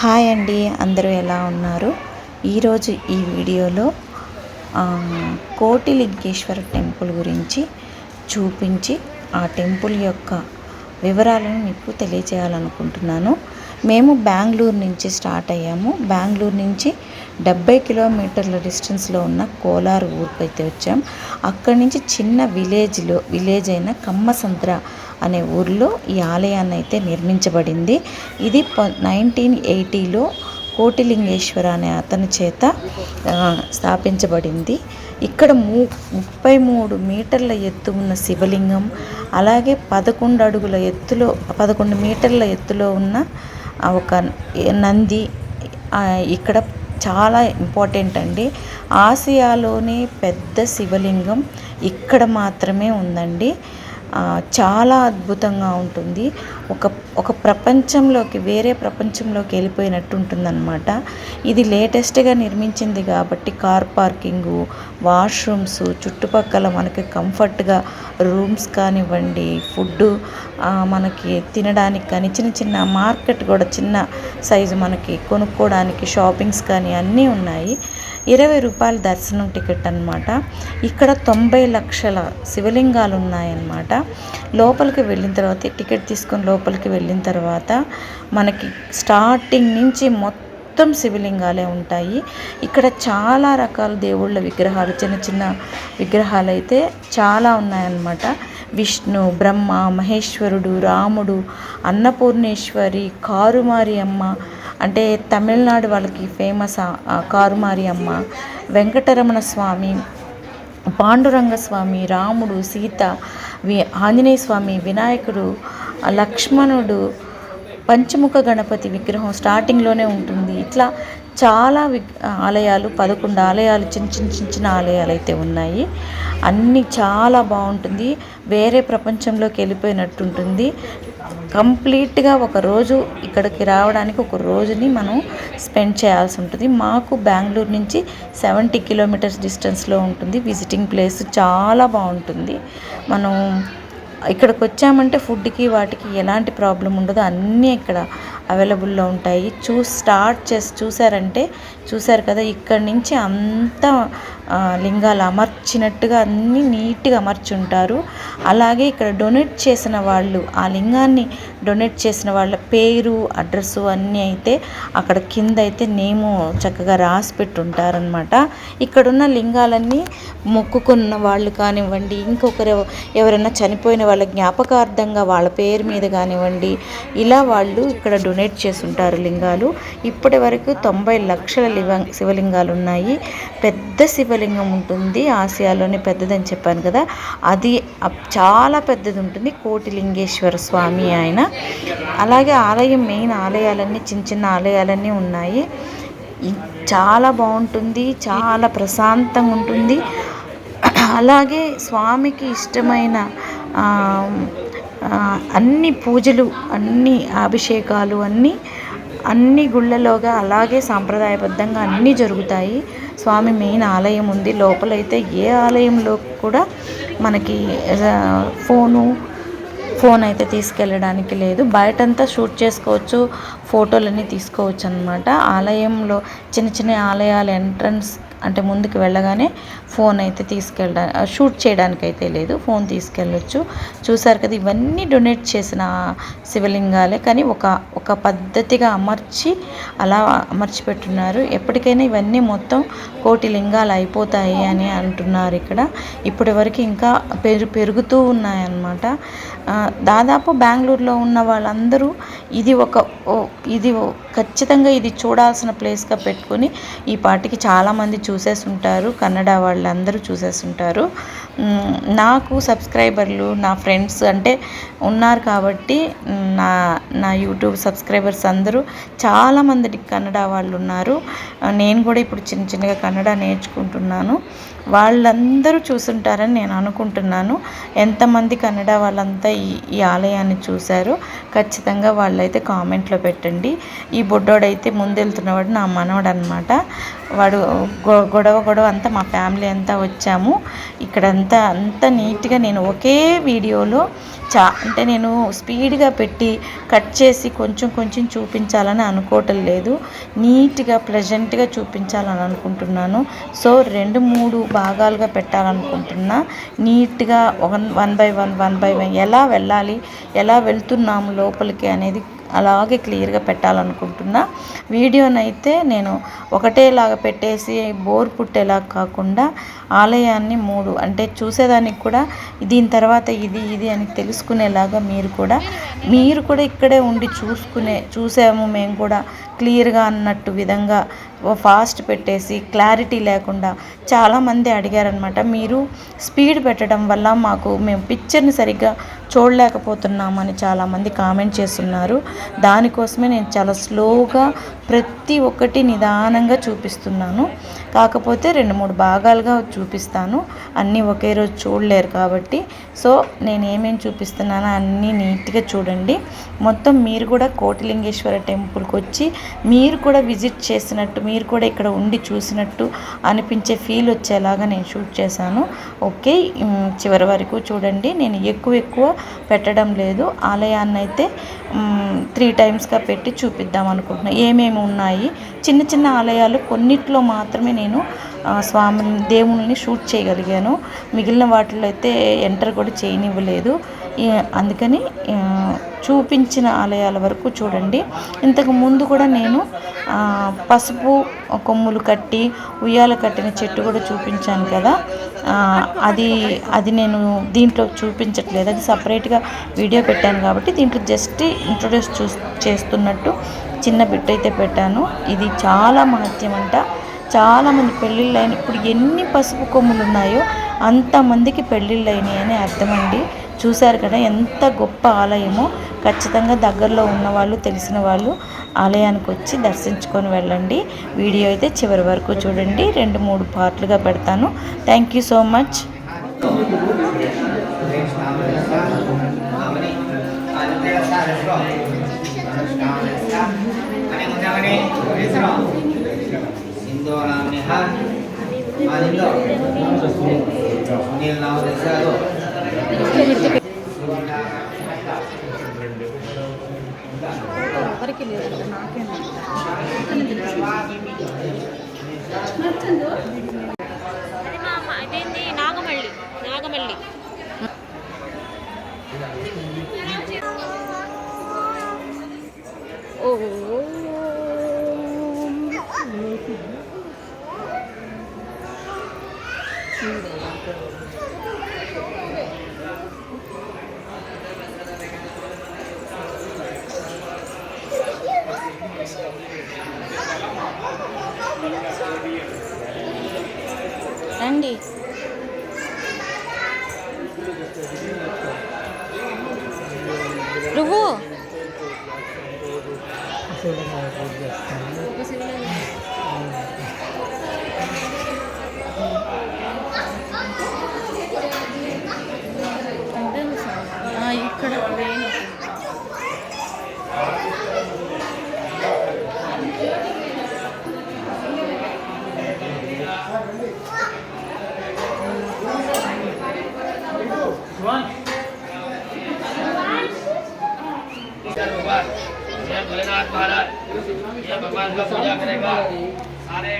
Hi అండి, అందరూ ఎలా ఉన్నారు? ఈరోజు ఈ వీడియోలో కోటిలింగేశ్వర టెంపుల్ గురించి చూపించి ఆ టెంపుల్ యొక్క వివరాలను మీకు తెలియజేయాలనుకుంటున్నాను. మేము బెంగళూరు నుంచి స్టార్ట్ అయ్యాము. బెంగళూరు నుంచి 70 కిలోమీటర్ల డిస్టెన్స్లో ఉన్న కోలార్ ఊరికైతే వచ్చాం. అక్కడి నుంచి చిన్న విలేజ్ అయిన కమ్మసంద్ర అనే ఊరిలో ఈ ఆలయాన్ని అయితే నిర్మించబడింది. ఇది 1980లో కోటిలింగేశ్వర అనే అతని చేత స్థాపించబడింది. ఇక్కడ 33 మీటర్ల ఎత్తు ఉన్న శివలింగం, అలాగే 11 మీటర్ల ఎత్తులో ఉన్న ఒక నంది ఇక్కడ చాలా ఇంపార్టెంట్ అండి. ఆసియాలోనే పెద్ద శివలింగం ఇక్కడ మాత్రమే ఉందండి. చాలా అద్భుతంగా ఉంటుంది. ఒక ప్రపంచంలోకి, వేరే ప్రపంచంలోకి వెళ్ళిపోయినట్టు ఉంటుందన్నమాట. ఇది లేటెస్ట్గా నిర్మించింది కాబట్టి కార్ పార్కింగు, వాష్రూమ్స్, చుట్టుపక్కల మనకి కంఫర్ట్గా రూమ్స్ కానివ్వండి, ఫుడ్డు మనకి తినడానికి కానీ, చిన్న మార్కెట్ కూడా చిన్న సైజు మనకి కొనుక్కోవడానికి, షాపింగ్స్ కానీ అన్నీ ఉన్నాయి. 20 రూపాయల దర్శనం టికెట్ అన్నమాట. ఇక్కడ 90 లక్షల శివలింగాలు ఉన్నాయన్నమాట. లోపలికి వెళ్ళిన తర్వాత టికెట్ తీసుకొని లోపలికి వెళ్ళిన తర్వాత మనకి స్టార్టింగ్ నుంచి మొత్తం శివలింగాలే ఉంటాయి. ఇక్కడ చాలా రకాల దేవుళ్ళ విగ్రహాలు, చిన్న విగ్రహాలు అయితే చాలా ఉన్నాయన్నమాట. విష్ణు, బ్రహ్మ, మహేశ్వరుడు, రాముడు, అన్నపూర్ణేశ్వరి, కారుమారి అమ్మ, అంటే తమిళనాడు వాళ్ళకి ఫేమస్ కారుమారి అమ్మ, వెంకటరమణ స్వామి, పాండురంగ స్వామి, రాముడు, సీత, ఆంజనేయ స్వామి, వినాయకుడు, లక్ష్మణుడు, పంచముఖ గణపతి విగ్రహం స్టార్టింగ్లోనే ఉంటుంది. ఇట్లా చాలా ఆలయాలు, 11 ఆలయాలు, చిన్న ఆలయాలు అయితే ఉన్నాయి. అన్నీ చాలా బాగుంటుంది. వేరే ప్రపంచంలోకి వెళ్ళిపోయినట్టు ఉంటుంది. కంప్లీట్గా ఒక రోజు ఇక్కడికి రావడానికి ఒక రోజుని మనం స్పెండ్ చేయాల్సి ఉంటుంది. మాకు బెంగళూరు నుంచి 70 కిలోమీటర్స్ డిస్టెన్స్లో ఉంటుంది. విజిటింగ్ ప్లేస్ చాలా బాగుంటుంది. మనం ఇక్కడికి వచ్చామంటే ఫుడ్కి వాటికి ఎలాంటి ప్రాబ్లం ఉండదు. అన్నీ ఇక్కడ అవైలబుల్లో ఉంటాయి. చూసారు కదా, ఇక్కడి నుంచి అంతా లింగాలు అమర్చినట్టుగా అన్నీ నీట్గా అమర్చి ఉంటారు. అలాగే ఇక్కడ డొనేట్ చేసిన వాళ్ళు, ఆ లింగాన్ని డొనేట్ చేసిన వాళ్ళ పేరు, అడ్రస్సు అన్నీ అయితే అక్కడ కింద అయితే నేము చక్కగా రాసి పెట్టి ఉంటారనమాట. ఇక్కడున్న లింగాలన్నీ మొక్కుకున్న వాళ్ళు కానివ్వండి, ఇంకొకరు ఎవరైనా చనిపోయిన వాళ్ళ జ్ఞాపకార్థంగా వాళ్ళ పేరు మీద కానివ్వండి, ఇలా వాళ్ళు ఇక్కడ డొనేట్ చేసి ఉంటారు లింగాలు. ఇప్పటి వరకు 90 లక్షల శివలింగాలు ఉన్నాయి. పెద్ద శివలింగం ఉంటుంది, ఆసియాలోనే పెద్దదని చెప్పాను కదా, అది చాలా పెద్దది ఉంటుంది. కోటిలింగేశ్వర స్వామి ఆయన. అలాగే ఆలయం మెయిన్ ఆలయాలన్నీ చిన్న ఆలయాలన్నీ ఉన్నాయి. చాలా బాగుంటుంది, చాలా ప్రశాంతంగా ఉంటుంది. అలాగే స్వామికి ఇష్టమైన అన్ని పూజలు, అన్ని అభిషేకాలు అన్ని గుళ్ళలోగా అలాగే సాంప్రదాయబద్ధంగా అన్నీ జరుగుతాయి. స్వామి మెయిన్ ఆలయం ఉంది. లోపలైతే ఏ ఆలయంలో కూడా మనకి ఫోన్ అయితే తీసుకెళ్ళడానికి లేదు. బయటంతా షూట్ చేసుకోవచ్చు, ఫోటోలన్నీ తీసుకోవచ్చు అన్నమాట. ఆలయంలో చిన్న ఆలయాల ఎంట్రన్స్ అంటే ముందుకు వెళ్ళగానే ఫోన్ అయితే షూట్ చేయడానికి అయితే లేదు, ఫోన్ తీసుకెళ్ళొచ్చు. చూసారు కదా, ఇవన్నీ డొనేట్ చేసిన శివలింగాలే, కానీ ఒక పద్ధతిగా అలా అమర్చి పెట్టున్నారు. ఎప్పటికైనా ఇవన్నీ మొత్తం 1,000 లింగాలు అయిపోతాయి అని అంటున్నారు ఇక్కడ. ఇప్పటి వరకు ఇంకా పెరుగుతూ ఉన్నాయన్నమాట. దాదాపు బెంగళూరులో ఉన్న వాళ్ళందరూ ఇది ఖచ్చితంగా ఇది చూడాల్సిన ప్లేస్గా పెట్టుకొని ఈ పాటికి చాలామంది చూసేసి ఉంటారు. కన్నడ వాళ్ళందరూ చూసేసి ఉంటారు. నాకు సబ్స్క్రైబర్లు, నా ఫ్రెండ్స్ అంటే ఉన్నారు కాబట్టి, నా యూట్యూబ్ సబ్స్క్రైబర్స్ అందరూ చాలామంది కన్నడ వాళ్ళు ఉన్నారు. నేను కూడా ఇప్పుడు చిన్నగా కన్నడ నేర్చుకుంటున్నాను. వాళ్ళందరూ చూసుంటారని నేను అనుకుంటున్నాను. ఎంతమంది కన్నడ వాళ్ళంతా ఈ ఆలయాన్ని చూశారో ఖచ్చితంగా వాళ్ళైతే కామెంట్లో పెట్టండి. అండి. ఈ బొడ్డోడైతే ముందెళ్తున్నవాడు నా మనవడు అనమాట. వాడు గొడవ అంతా మా ఫ్యామిలీ అంతా వచ్చాము. ఇక్కడంతా అంత నీట్గా నేను ఒకే వీడియోలో అంటే నేను స్పీడ్గా పెట్టి కట్ చేసి కొంచెం చూపించాలని అనుకోవటం లేదు. నీట్గా ప్లెజెంట్గా చూపించాలని అనుకుంటున్నాను. సో 2-3 భాగాలుగా పెట్టాలనుకుంటున్నా. నీట్గా వన్ బై వన్ ఎలా వెళ్ళాలి, ఎలా వెళ్తున్నాము లోపలికి అనేది అలాగే క్లియర్గా పెట్టాలనుకుంటున్నా. వీడియోనైతే నేను ఒకటేలాగా పెట్టేసి బోర్ పుట్టేలా కాకుండా ఆలయాన్ని 3 అంటే చూసేదానికి కూడా దీని తర్వాత ఇది అని తెలుసుకునేలాగా మీరు కూడా ఇక్కడే ఉండి చూసాము మేము కూడా క్లియర్గా అన్నట్టు విధంగా ఫాస్ట్ పెట్టేసి క్లారిటీ లేకుండా చాలామంది అడిగారనమాట. మీరు స్పీడ్ పెట్టడం వల్ల మేము పిక్చర్ని సరిగ్గా చూడలేకపోతున్నామని చాలామంది కామెంట్ చేస్తున్నారు. దానికోసమే నేను చాలా స్లోగా ప్రతి ఒక్కటి నిదానంగా చూపిస్తున్నాను. కాకపోతే 2-3 భాగాలుగా చూపిస్తాను. అన్నీ ఒకే రోజు చూడలేరు కాబట్టి. సో నేను ఏమేమి చూపిస్తున్నానో అన్నీ నీట్గా చూడండి. మొత్తం మీరు కూడా కోటిలింగేశ్వర టెంపుల్కి వచ్చి మీరు కూడా విజిట్ చేసినట్టు, మీరు కూడా ఇక్కడ ఉండి చూసినట్టు అనిపించే ఫీల్ వచ్చేలాగా నేను షూట్ చేశాను. ఓకే, చివరి వరకు చూడండి. నేను ఎక్కువ పెట్టడం లేదు. ఆలయాన్ని అయితే 3 టైమ్స్గా పెట్టి చూపిద్దాం అనుకుంటున్నాను. ఏమేమి ఉన్నాయి, చిన్న ఆలయాలు కొన్నిట్లో మాత్రమే నేను దేవుళ్ళని షూట్ చేయగలిగాను. మిగిలిన వాటిలో అయితే ఎంటర్ కూడా చేయనివ్వలేదు. అందుకని చూపించిన ఆలయాల వరకు చూడండి. ఇంతకు ముందు కూడా నేను పసుపు కొమ్ములు కట్టి ఉయ్యాల కట్టిన చెట్టు కూడా చూపించాను కదా. అది నేను దీంట్లో చూపించట్లేదు. అది సపరేట్గా వీడియో పెట్టాను కాబట్టి దీంట్లో జస్ట్ ఇంట్రొడ్యూస్ చేస్తున్నట్టు చిన్న బిట్ అయితే పెట్టాను. ఇది చాలా మహత్యం అంట. చాలామంది పెళ్ళిళ్ళు అయిన, ఇప్పుడు ఎన్ని పసుపు కొమ్ములు ఉన్నాయో అంతమందికి పెళ్ళిళ్ళు అయినాయి అని అర్థమండి. చూశారు కదా ఎంత గొప్ప ఆలయమో. ఖచ్చితంగా దగ్గరలో ఉన్నవాళ్ళు, తెలిసిన వాళ్ళు ఆలయానికి వచ్చి దర్శించుకొని వెళ్ళండి. వీడియో అయితే చివరి వరకు చూడండి. 2-3 పార్ట్లుగా పెడతాను. Thank you so much. ఎవరికి లేదంట, నాకే అదేంటి నాగమల్లి ఓ రండి. నువ్వు ఇక్కడ भोलेनाथ महाराज ये भगवान का पूजा करेगा सारे